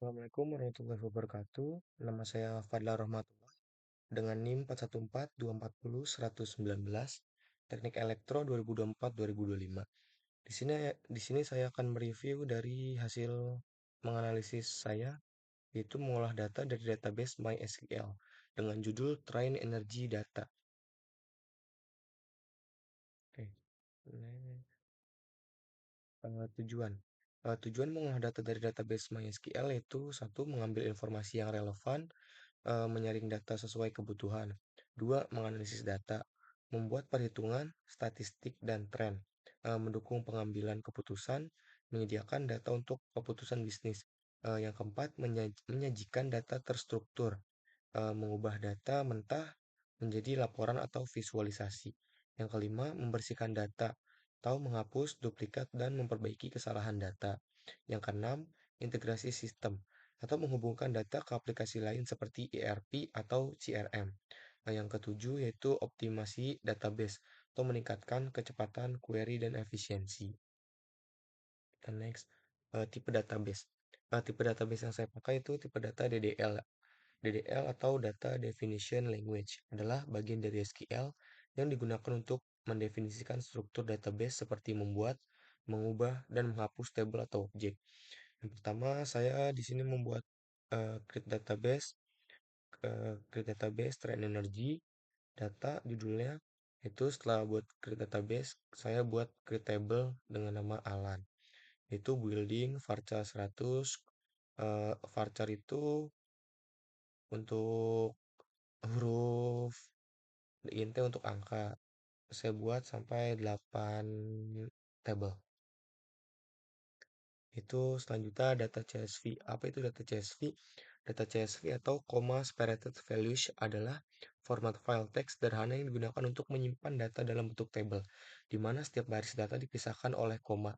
Assalamualaikum warahmatullahi wabarakatuh. Nama saya Fadla Rahmatullah dengan NIM 414240119, Teknik Elektro 2024-2025. Di sini saya akan mereview dari hasil menganalisis saya, yaitu mengolah data dari database MySQL dengan judul Train Energy Data. Oke. Tujuan. Tujuan mengolah data dari database MySQL yaitu satu, mengambil informasi yang relevan, menyaring data sesuai kebutuhan. Dua, menganalisis data, membuat perhitungan, statistik, dan tren, mendukung pengambilan keputusan, menyediakan data untuk keputusan bisnis. Yang keempat, menyajikan data terstruktur, mengubah data mentah menjadi laporan atau visualisasi. Yang kelima, membersihkan data, tahu menghapus, duplikat, dan memperbaiki kesalahan data. Yang keenam, integrasi sistem, atau menghubungkan data ke aplikasi lain seperti ERP atau CRM. Nah, yang ketujuh yaitu optimasi database, atau meningkatkan kecepatan query dan efisiensi. Dan next, tipe database. Tipe database yang saya pakai itu tipe data DDL. DDL atau Data Definition Language adalah bagian dari SQL yang digunakan untuk mendefinisikan struktur database seperti membuat, mengubah, dan menghapus tabel atau objek. Yang pertama, saya di sini membuat create database train energy data judulnya. Itu setelah buat create database, saya buat create table dengan nama Alan. Itu building varchar 100. Varchar itu untuk huruf, int untuk angka. Saya buat sampai 8 table. Itu selanjutnya data CSV. Apa itu data CSV? Data CSV atau comma separated values adalah format file teks sederhana yang digunakan untuk menyimpan data dalam bentuk tabel, di mana setiap baris data dipisahkan oleh koma.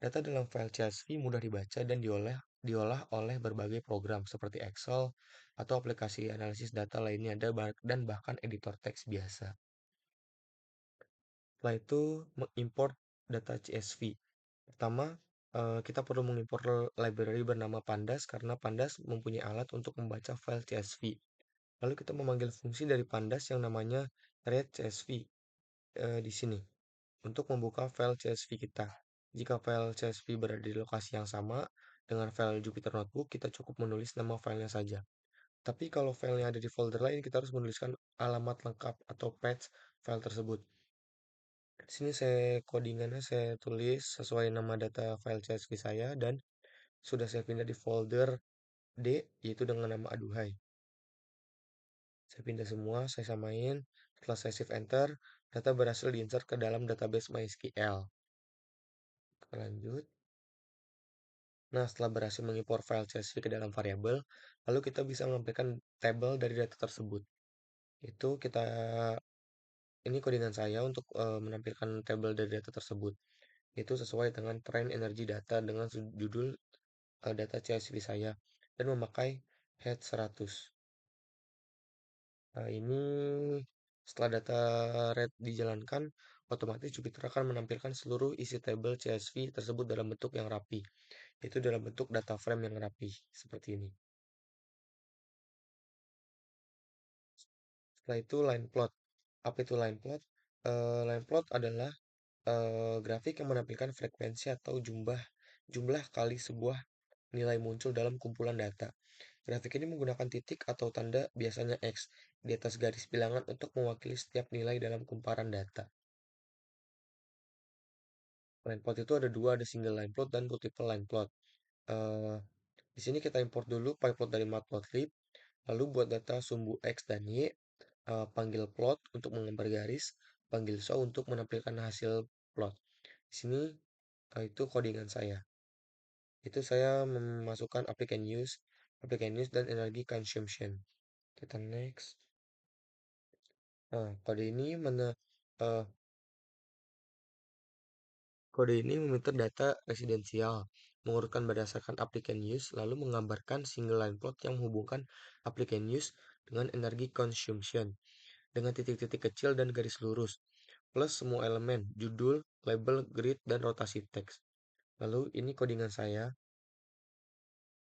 Data dalam file CSV mudah dibaca dan diolah oleh berbagai program seperti Excel atau aplikasi analisis data lainnya dan bahkan editor teks biasa. Setelah itu, mengimport data CSV. Pertama, kita perlu mengimport library bernama Pandas karena Pandas mempunyai alat untuk membaca file CSV. Lalu kita memanggil fungsi dari Pandas yang namanya read CSV di sini untuk membuka file CSV kita. Jika file CSV berada di lokasi yang sama dengan file Jupyter Notebook, kita cukup menulis nama filenya saja. Tapi kalau filenya ada di folder lain, kita harus menuliskan alamat lengkap atau path file tersebut. Di sini codingannya saya tulis sesuai nama data file CSV saya dan sudah saya pindah di folder D, yaitu dengan nama aduhai. Saya pindah semua, saya samain. Setelah saya shift enter, data berhasil diinsert ke dalam database MySQL. Kita lanjut. Nah, setelah berhasil mengimpor file CSV ke dalam variabel, lalu kita bisa menampilkan tabel dari data tersebut. Itu ini codingan saya untuk menampilkan tabel dari data tersebut. Itu sesuai dengan train energy data dengan judul data CSV saya dan memakai head 100. Nah, ini setelah data read dijalankan, otomatis Jupyter akan menampilkan seluruh isi tabel CSV tersebut dalam bentuk yang rapi, yaitu dalam bentuk data frame yang rapi, seperti ini. Setelah itu line plot. Apa itu line plot? Line plot adalah grafik yang menampilkan frekuensi atau jumlah kali sebuah nilai muncul dalam kumpulan data. Grafik ini menggunakan titik atau tanda, biasanya X, di atas garis bilangan untuk mewakili setiap nilai dalam kumparan data. Line plot itu ada dua, ada single line plot dan multiple line plot. Eh, di sini kita import dulu pyplot dari matplotlib, lalu buat data sumbu X dan Y, panggil plot untuk menggambar garis, panggil show untuk menampilkan hasil plot. Di sini itu codingan saya. Itu saya memasukkan applicant use dan energy consumption. Kita next. Nah, eh, kode ini meminta data residensial, mengurutkan berdasarkan applicant use, lalu menggambarkan single line plot yang menghubungkan applicant use dengan energy consumption, dengan titik-titik kecil dan garis lurus, plus semua elemen, judul, label, grid, dan rotasi teks. Lalu ini codingan saya.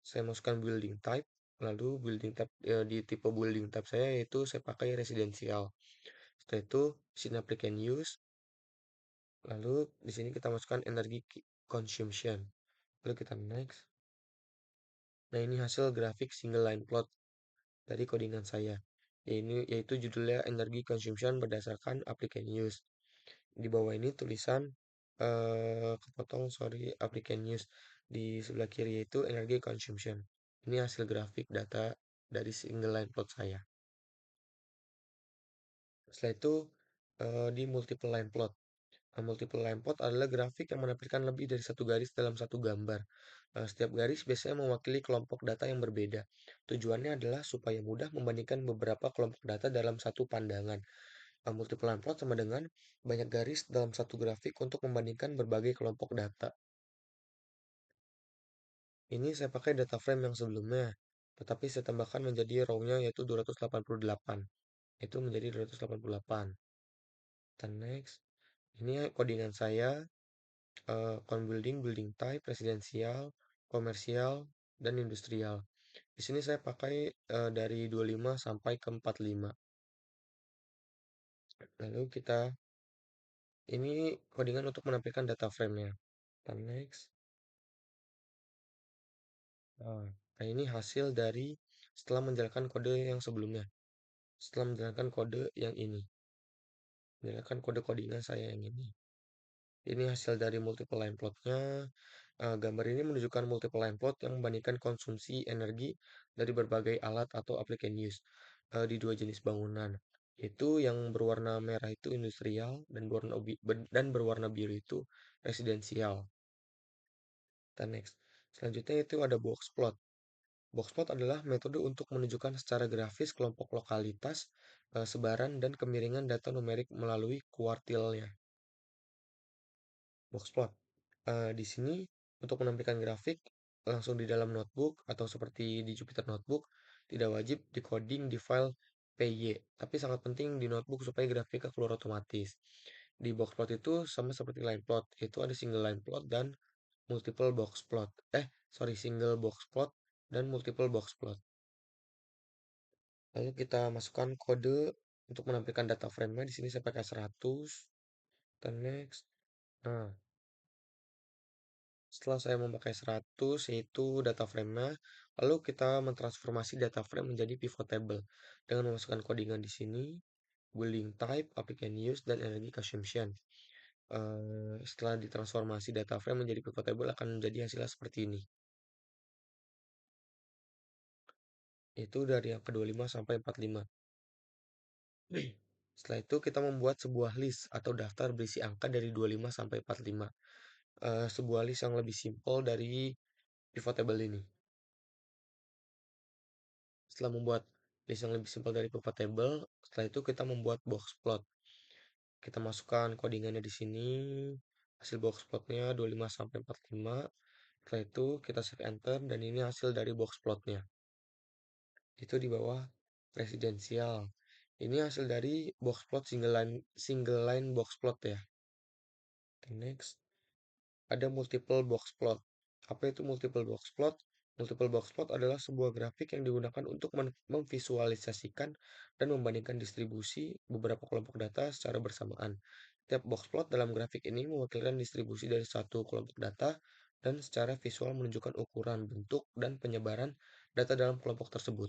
Saya masukkan building type, lalu building type di tipe building type saya yaitu saya pakai residensial. Setelah itu sini applicant use, lalu di sini kita masukkan energi consumption. Lalu kita next. Nah, ini hasil grafik single line plot dari codingan saya. Yaitu judulnya energi consumption berdasarkan applicant use. Di bawah ini tulisan kepotong sorry applicant use. Di sebelah kiri yaitu energi consumption. Ini hasil grafik data dari single line plot saya. Setelah itu di multiple line plot. Nah, multiple line plot adalah grafik yang menampilkan lebih dari satu garis dalam satu gambar. Setiap garis biasanya mewakili kelompok data yang berbeda. Tujuannya adalah supaya mudah membandingkan beberapa kelompok data dalam satu pandangan. Multiple line plot sama dengan banyak garis dalam satu grafik untuk membandingkan berbagai kelompok data. Ini saya pakai data frame yang sebelumnya, tetapi saya tambahkan menjadi row-nya yaitu 288. Itu menjadi 288. Kita next. Ini codingan saya, building, building type, residensial, komersial, dan industrial. Di sini saya pakai dari 25 sampai ke 45. Lalu ini codingan untuk menampilkan data frame-nya. Kita next. Nah, ini hasil dari setelah menjalankan kode yang sebelumnya. Setelah menjalankan kode yang ini. Menjalankan kode codingan saya yang ini. Ini hasil dari multiple line plotnya. Gambar ini menunjukkan multiple line plot yang membandingkan konsumsi energi dari berbagai alat atau application use di dua jenis bangunan. Itu yang berwarna merah itu industrial dan berwarna biru itu residensial. Kita next. Selanjutnya itu ada box plot. Box plot adalah metode untuk menunjukkan secara grafis kelompok lokalitas, sebaran, dan kemiringan data numerik melalui kuartilnya. Box plot. Di sini untuk menampilkan grafik langsung di dalam notebook atau seperti di Jupyter Notebook tidak wajib di-coding di file PY, tapi sangat penting di notebook supaya grafiknya keluar otomatis. Di box plot itu sama seperti line plot, itu ada single line plot dan multiple box plot. Single box plot dan multiple box plot. Lalu kita masukkan kode untuk menampilkan data frame-nya. Di sini saya pakai 100. Dan next. Nah, setelah saya memakai 100 yaitu data frame-nya, lalu kita mentransformasi data frame menjadi pivot table dengan memasukkan codingan di sini, building type, applicant use, dan energy consumption. Setelah ditransformasi data frame menjadi pivot table akan menjadi hasilnya seperti ini. Itu dari yang ke-25 sampai 45. Setelah itu kita membuat sebuah list atau daftar berisi angka dari 25 sampai 45. Sebuah list yang lebih simpel dari pivot table ini. Setelah membuat list yang lebih simpel dari pivot table, setelah itu kita membuat box plot. Kita masukkan codingannya di sini. Hasil box plotnya 25 sampai 45. Setelah itu kita save enter dan ini hasil dari box plotnya. Itu di bawah residensial. Ini hasil dari box plot single line box plot ya. Next. Ada multiple box plot. Apa itu multiple box plot? Multiple box plot adalah sebuah grafik yang digunakan untuk memvisualisasikan dan membandingkan distribusi beberapa kelompok data secara bersamaan. Tiap box plot dalam grafik ini mewakilkan distribusi dari satu kelompok data dan secara visual menunjukkan ukuran, bentuk, dan penyebaran data dalam kelompok tersebut.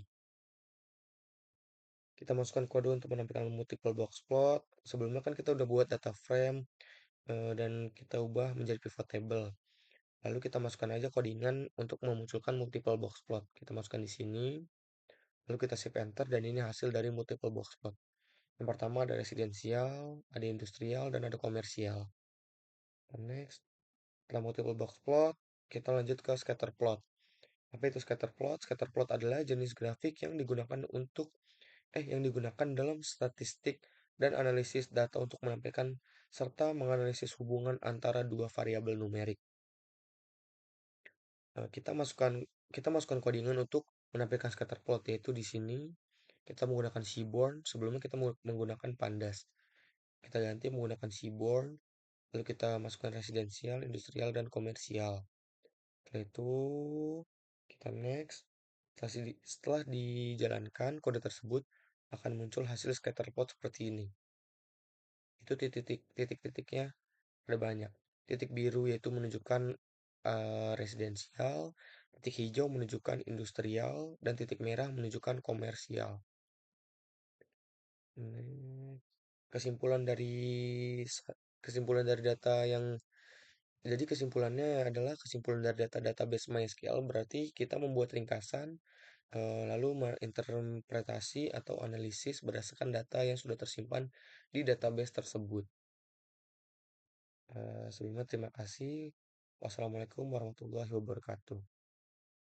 Kita masukkan kode untuk menampilkan multiple box plot. Sebelumnya kan kita udah buat data frame dan kita ubah menjadi pivot table. Lalu kita masukkan aja codingan untuk memunculkan multiple box plot. Kita masukkan di sini, lalu kita save enter dan ini hasil dari multiple box plot. Yang pertama ada residensial, ada industrial, dan ada komersial. Next, setelah multiple box plot, kita lanjut ke scatter plot. Apa itu scatter plot? Scatter plot adalah jenis grafik yang digunakan dalam statistik dan analisis data untuk menampilkan serta menganalisis hubungan antara dua variabel numerik. Kita masukkan codingan untuk menampilkan scatter plot yaitu di sini kita menggunakan Seaborn. Sebelumnya kita menggunakan Pandas. Kita ganti menggunakan Seaborn. Lalu kita masukkan residensial, industrial, dan komersial. Setelah itu Kita next. Setelah dijalankan, kode tersebut akan muncul hasil scatter plot seperti ini. Itu titik-titiknya ada banyak. Titik biru yaitu menunjukkan residensial, titik hijau menunjukkan industrial, dan titik merah menunjukkan komersial. Hmm, Kesimpulan dari kesimpulan dari data yang jadi kesimpulannya adalah kesimpulan dari data database MySQL berarti kita membuat ringkasan lalu menginterpretasi atau analisis berdasarkan data yang sudah tersimpan di database tersebut. Sebelumnya terima kasih. Wassalamualaikum warahmatullahi wabarakatuh.